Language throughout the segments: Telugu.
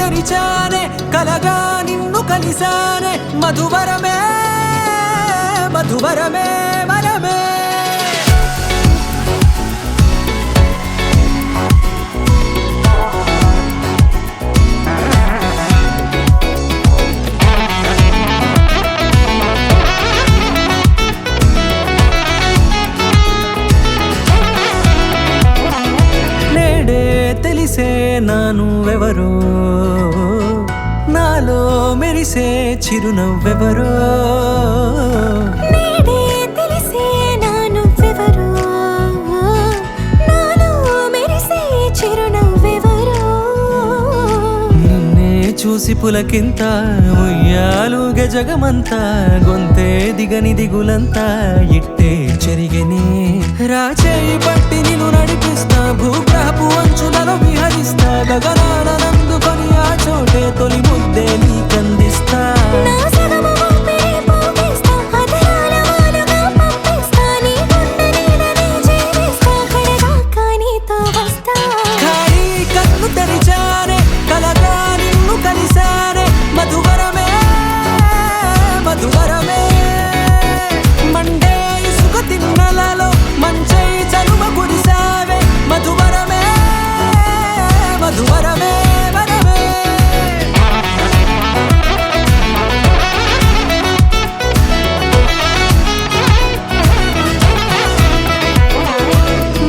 తెరిచానే కలగా నిన్ను కలిసానే మధువరమే మధువరమే వరమే తెలిసే నానువెవరో నాలో మెరిసే చిరునవ్వెవరో నేడే తెలిసే నానువెవరో నాలో మెరిసే చిరునవ్వెవరో నిన్నే చూసి పులకింత ఉయ్యాలుగే జగమంతా గొంతే దిగని దిగులంతా ఇట్టే చెరిగెనే రాచేయి పట్టి నిన్ను నడిపిస్తా భూగ్రహపు అంచులలో విహరిస్తా గగనాన నందుకొని ఆ చోటే తొలి ముద్దే నీకందిస్తా నా సగమ ఊపిరి పోగేస్తా అదరాల వాలుగా పంపిస్తా నీ గుండె నీడనే జీవిస్తా కడదాకా నీతో వస్తా ఖాళీ కన్ను తెరిచానే కలగా నిన్ను కలిసానే మధువరమే మధువరమే మండే ఇసుక తిన్నలలో మంచై చలువ కురిసావే మధువరమే మధువరమే వరమే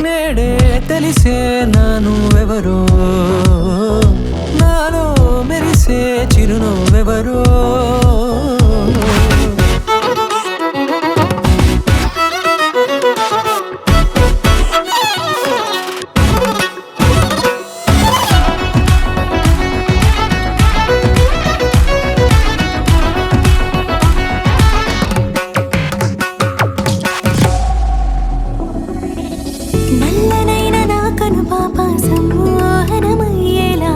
నేడే తెలిసే నానువెవరో నాలో మెరిసే చిరునవ్వెవరో నల్లనైన నా కనుపాప సమ్మోహనమయ్యేలా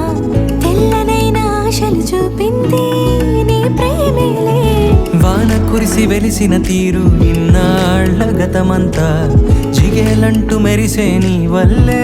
తెల్లనైన ఆశలు చూపింది నీ ప్రేమేలే వాన కురిసి వెలిసిన తీరు ఇన్నాళ్ల గతమంతా జిగేలంటూ మెరిసే నీ వల్లే